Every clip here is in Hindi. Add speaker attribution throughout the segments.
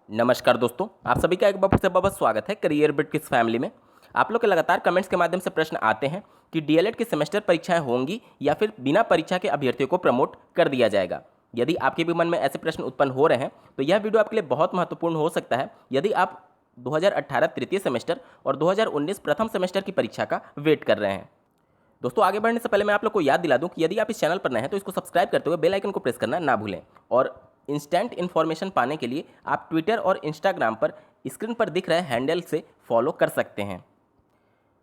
Speaker 1: नमस्कार दोस्तों, आप सभी का एक बार फिर से बहुत स्वागत है करियर बिट किस फैमिली में। आप लोग के लगातार कमेंट्स के माध्यम से प्रश्न आते हैं कि डीएलएड की सेमेस्टर परीक्षाएं होंगी या फिर बिना परीक्षा के अभ्यर्थियों को प्रमोट कर दिया जाएगा। यदि आपके भी मन में ऐसे प्रश्न उत्पन्न हो रहे हैं तो यह वीडियो आपके लिए बहुत महत्वपूर्ण हो सकता है यदि आप 2018 तृतीय सेमेस्टर और 2019 प्रथम सेमेस्टर की परीक्षा का वेट कर रहे हैं। दोस्तों, आगे बढ़ने से पहले मैं आप लोग को याद दिला दूं कि यदि आप इस चैनल पर नए हैं तो इसको सब्सक्राइब करते हुए बेल आइकन को प्रेस करना ना भूलें और इंस्टेंट इन्फॉर्मेशन पाने के लिए आप ट्विटर और इंस्टाग्राम पर स्क्रीन पर दिख रहे हैंडल से फॉलो कर सकते हैं।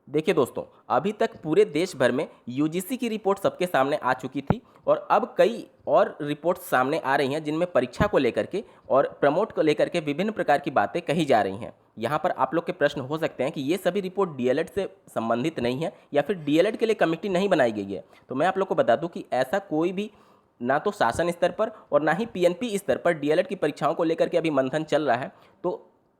Speaker 1: देखिए दोस्तों, अभी तक पूरे देश भर में यूजीसी की रिपोर्ट सबके सामने आ चुकी थी और अब कई और रिपोर्ट्स सामने आ रही हैं जिनमें परीक्षा को लेकर के और प्रमोट को लेकर के विभिन्न प्रकार की बातें कही जा रही हैं। यहाँ पर आप लोग के प्रश्न हो सकते हैं कि ये सभी रिपोर्ट डीएलएड से संबंधित नहीं है या फिर डीएलएड के लिए कमेटी नहीं बनाई गई है। तो मैं आप लोग को बता दूं कि ऐसा कोई भी ना तो शासन स्तर पर और ना ही पीएनपी स्तर पर डीएलएड की परीक्षाओं को लेकर के अभी मंथन चल रहा है। तो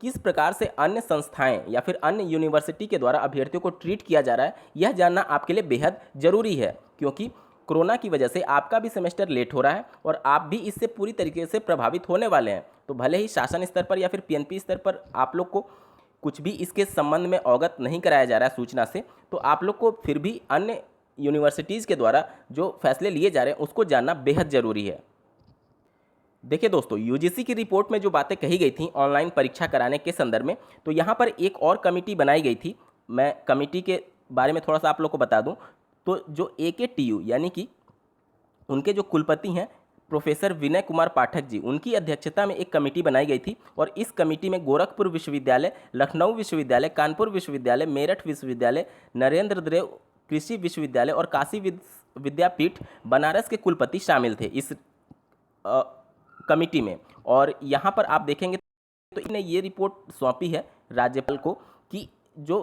Speaker 1: किस प्रकार से अन्य संस्थाएं या फिर अन्य यूनिवर्सिटी के द्वारा अभ्यर्थियों को ट्रीट किया जा रहा है, यह जानना आपके लिए बेहद ज़रूरी है, क्योंकि कोरोना की वजह से आपका भी सेमेस्टर लेट हो रहा है और आप भी इससे पूरी तरीके से प्रभावित होने वाले हैं। तो भले ही शासन स्तर पर या फिर पीएनपी स्तर पर आप लोग को कुछ भी इसके संबंध में अवगत नहीं कराया जा रहा है सूचना से, तो आप लोग को फिर भी अन्य यूनिवर्सिटीज़ के द्वारा जो फैसले लिए जा रहे हैं उसको जानना बेहद ज़रूरी है। देखिए दोस्तों, यूजीसी की रिपोर्ट में जो बातें कही गई थी ऑनलाइन परीक्षा कराने के संदर्भ में, तो यहाँ पर एक और कमेटी बनाई गई थी। मैं कमेटी के बारे में थोड़ा सा आप लोग को बता दूं, तो जो एकेटीयू यानी कि उनके जो कुलपति हैं प्रोफेसर विनय कुमार पाठक जी, उनकी अध्यक्षता में एक कमेटी बनाई गई थी और इस कमेटी में गोरखपुर विश्वविद्यालय, लखनऊ विश्वविद्यालय, कानपुर विश्वविद्यालय, मेरठ विश्वविद्यालय, नरेंद्र देव कृषि विश्वविद्यालय और काशी विद्यापीठ बनारस के कुलपति शामिल थे इस कमेटी में। और यहाँ पर आप देखेंगे तो इन्हें ये रिपोर्ट सौंपी है राज्यपाल को कि जो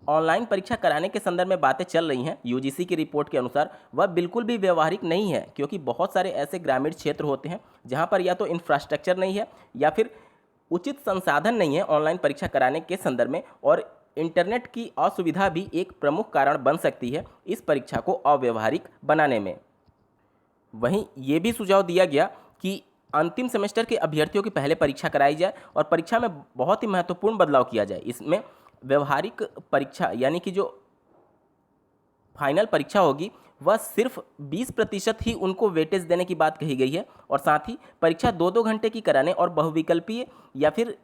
Speaker 1: ऑनलाइन परीक्षा कराने के संदर्भ में बातें चल रही हैं यूजीसी की रिपोर्ट के अनुसार वह बिल्कुल भी व्यवहारिक नहीं है, क्योंकि बहुत सारे ऐसे ग्रामीण क्षेत्र होते हैं जहाँ पर या तो इंफ्रास्ट्रक्चर नहीं है या फिर उचित संसाधन नहीं है ऑनलाइन परीक्षा कराने के संदर्भ में, और इंटरनेट की असुविधा भी एक प्रमुख कारण बन सकती है इस परीक्षा को अव्यवहारिक बनाने में। वहीं ये भी सुझाव दिया गया कि अंतिम सेमेस्टर के अभ्यर्थियों की पहले परीक्षा कराई जाए और परीक्षा में बहुत ही महत्वपूर्ण बदलाव किया जाए। इसमें व्यवहारिक परीक्षा यानी कि जो फाइनल परीक्षा होगी वह सिर्फ 20% ही उनको वेटेज देने की बात कही गई है और साथ ही परीक्षा 2-2 घंटे की कराने और बहुविकल्पीय या फिर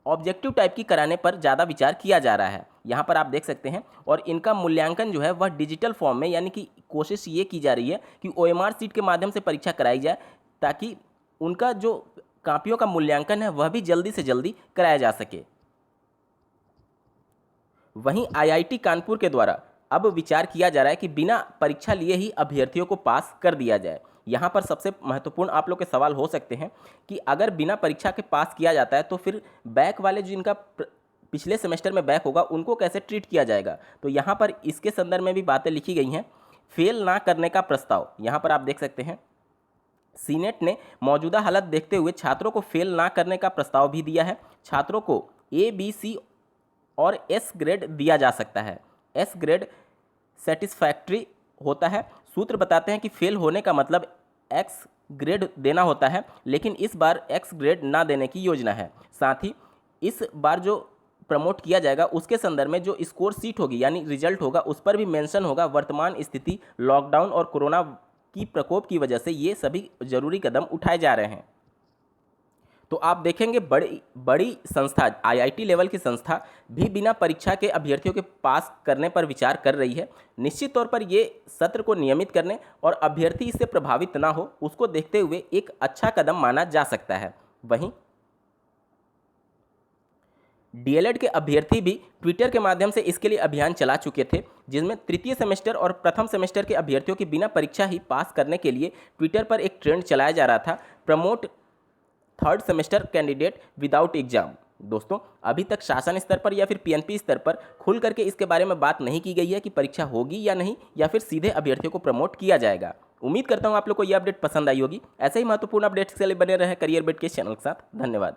Speaker 1: ऑब्जेक्टिव टाइप की कराने पर ज़्यादा विचार किया जा रहा है। यहाँ पर आप देख सकते हैं, और इनका मूल्यांकन जो है वह डिजिटल फॉर्म में, यानी कि कोशिश ये की जा रही है कि ओएमआर सीट के माध्यम से परीक्षा कराई जाए ताकि उनका जो कापियों का मूल्यांकन है वह भी जल्दी से जल्दी कराया जा सके। वहीं आईआईटी कानपुर के द्वारा अब विचार किया जा रहा है कि बिना परीक्षा लिए ही अभ्यर्थियों को पास कर दिया जाए। यहाँ पर सबसे महत्वपूर्ण आप लोग के सवाल हो सकते हैं कि अगर बिना परीक्षा के पास किया जाता है तो फिर बैक वाले जिनका पिछले सेमेस्टर में बैक होगा उनको कैसे ट्रीट किया जाएगा। तो यहाँ पर इसके संदर्भ में भी बातें लिखी गई हैं। फेल ना करने का प्रस्ताव, यहाँ पर आप देख सकते हैं सीनेट ने मौजूदा हालत देखते हुए छात्रों को फेल ना करने का प्रस्ताव भी दिया है। छात्रों को ए, बी, सी और एस ग्रेड दिया जा सकता है। एस ग्रेड सेटिस्फैक्ट्री होता है। सूत्र बताते हैं कि फेल होने का मतलब एक्स ग्रेड देना होता है, लेकिन इस बार एक्स ग्रेड ना देने की योजना है। साथ ही इस बार जो प्रमोट किया जाएगा उसके संदर्भ में जो स्कोर सीट होगी यानी रिजल्ट होगा उस पर भी मेंशन होगा वर्तमान स्थिति, लॉकडाउन और कोरोना की प्रकोप की वजह से ये सभी जरूरी कदम उठाए जा रहे हैं। तो आप देखेंगे बड़ी संस्था, आईआईटी लेवल की संस्था भी बिना परीक्षा के अभ्यर्थियों के पास करने पर विचार कर रही है। निश्चित तौर पर ये सत्र को नियमित करने और अभ्यर्थी इससे प्रभावित ना हो उसको देखते हुए एक अच्छा कदम माना जा सकता है। वहीं डीएलएड के अभ्यर्थी भी ट्विटर के माध्यम से इसके लिए अभियान चला चुके थे, जिसमें तृतीय सेमेस्टर और प्रथम सेमेस्टर के अभ्यर्थियों की बिना परीक्षा ही पास करने के लिए ट्विटर पर एक ट्रेंड चलाया जा रहा था, promote third semester candidate without exam. दोस्तों, अभी तक शासन स्तर पर या फिर पीएनपी स्तर पर खुल करके इसके बारे में बात नहीं की गई है कि परीक्षा होगी या नहीं, या फिर सीधे अभ्यर्थियों को प्रमोट किया जाएगा। उम्मीद करता हूं आप लोग को यह अपडेट पसंद आई होगी। ऐसे ही महत्वपूर्ण अपडेट्स के लिए बने रहे करियर बिट के चैनल के साथ। धन्यवाद।